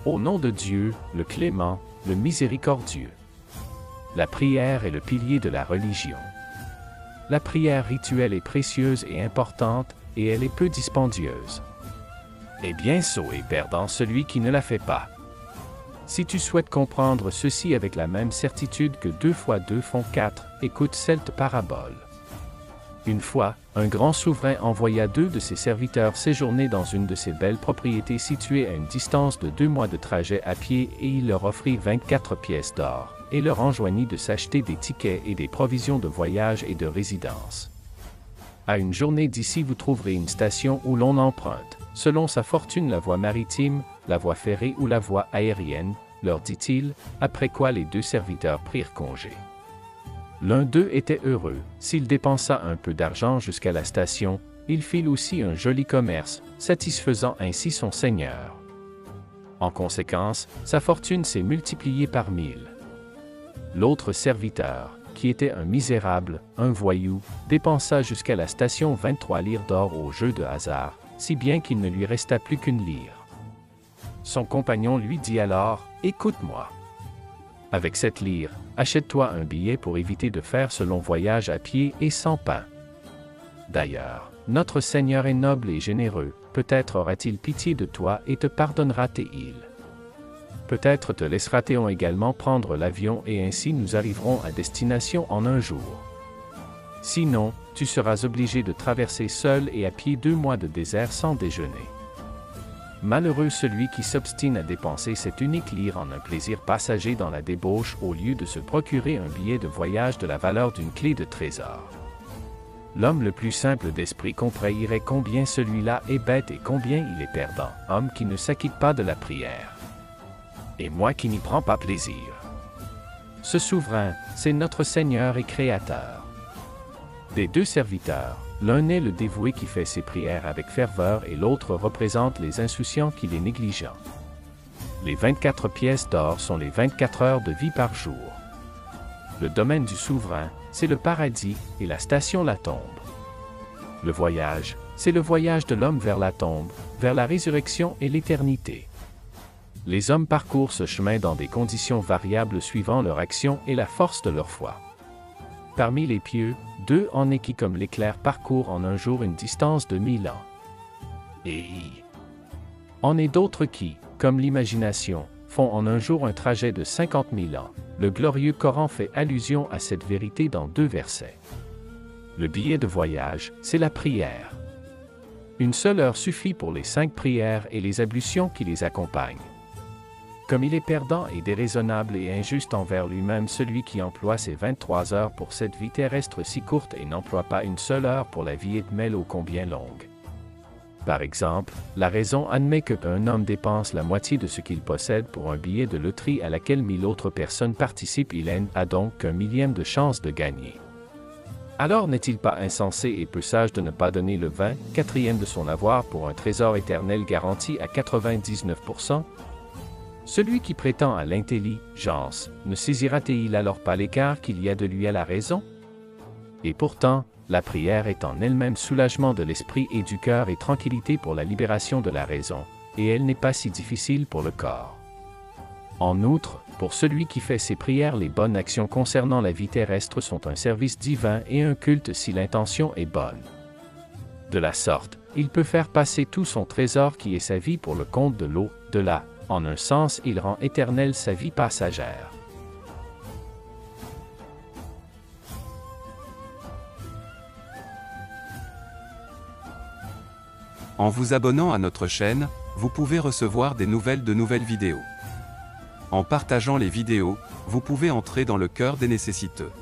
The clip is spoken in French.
Au nom de Dieu, le clément, le miséricordieux. La prière est le pilier de la religion. La prière rituelle est précieuse et importante, et elle est peu dispendieuse. Et bien sot et perdant celui qui ne la fait pas. Si tu souhaites comprendre ceci avec la même certitude que 2 fois 2 font 4, écoute cette parabole. Une fois, un grand souverain envoya 2 de ses serviteurs séjourner dans une de ses belles propriétés situées à une distance de 2 mois de trajet à pied et il leur offrit 24 pièces d'or, et leur enjoignit de s'acheter des tickets et des provisions de voyage et de résidence. À une journée d'ici vous trouverez une station où l'on emprunte, selon sa fortune la voie maritime, la voie ferrée ou la voie aérienne, leur dit-il, après quoi les 2 serviteurs prirent congé. L'un d'eux était heureux, s'il dépensa un peu d'argent jusqu'à la station, il fit aussi un joli commerce, satisfaisant ainsi son seigneur. En conséquence, sa fortune s'est multipliée par 1000. L'autre serviteur, qui était un misérable, un voyou, dépensa jusqu'à la station 23 lyres d'or au jeu de hasard, si bien qu'il ne lui resta plus qu'une lyre. Son compagnon lui dit alors, « Écoute-moi. Avec cette lyre, achète-toi un billet pour éviter de faire ce long voyage à pied et sans pain. D'ailleurs, notre Seigneur est noble et généreux, peut-être aura-t-il pitié de toi et te pardonnera tes îles. Peut-être te laissera-t-on également prendre l'avion et ainsi nous arriverons à destination en un jour. Sinon, tu seras obligé de traverser seul et à pied 2 mois de désert sans déjeuner. Malheureux celui qui s'obstine à dépenser cette unique lyre en un plaisir passager dans la débauche au lieu de se procurer un billet de voyage de la valeur d'une clé de trésor. L'homme le plus simple d'esprit comprendrait combien celui-là est bête et combien il est perdant, homme qui ne s'acquitte pas de la prière. Et moi qui n'y prends pas plaisir. Ce souverain, c'est notre Seigneur et Créateur. Des 2 serviteurs, l'un est le dévoué qui fait ses prières avec ferveur et l'autre représente les insouciants qui les négligent. Les 24 pièces d'or sont les 24 heures de vie par jour. Le domaine du souverain, c'est le paradis, et la station la tombe. Le voyage, c'est le voyage de l'homme vers la tombe, vers la résurrection et l'éternité. Les hommes parcourent ce chemin dans des conditions variables suivant leur action et la force de leur foi. Parmi les pieux, 2 en est qui comme l'éclair parcourent en un jour une distance de 1000 ans. Et en est d'autres qui, comme l'imagination, font en un jour un trajet de 50 000 ans. Le glorieux Coran fait allusion à cette vérité dans 2 versets. Le billet de voyage, c'est la prière. Une seule heure suffit pour les 5 prières et les ablutions qui les accompagnent. Comme il est perdant et déraisonnable et injuste envers lui-même celui qui emploie ses 23 heures pour cette vie terrestre si courte et n'emploie pas une seule heure pour la vie éternelle ô combien longue. Par exemple, la raison admet qu'un homme dépense la moitié de ce qu'il possède pour un billet de loterie à laquelle 1000 autres personnes participent, il a donc qu'1 millième de chance de gagner. Alors n'est-il pas insensé et peu sage de ne pas donner le 24e de son avoir pour un trésor éternel garanti à 99%? Celui qui prétend à l'intelligence, ne saisira-t-il alors pas l'écart qu'il y a de lui à la raison? Et pourtant, la prière est en elle-même soulagement de l'esprit et du cœur et tranquillité pour la libération de la raison, et elle n'est pas si difficile pour le corps. En outre, pour celui qui fait ses prières, les bonnes actions concernant la vie terrestre sont un service divin et un culte si l'intention est bonne. De la sorte, il peut faire passer tout son trésor qui est sa vie pour le compte de l'au-delà. En un sens, il rend éternelle sa vie passagère. En vous abonnant à notre chaîne, vous pouvez recevoir des nouvelles de nouvelles vidéos. En partageant les vidéos, vous pouvez entrer dans le cœur des nécessiteux.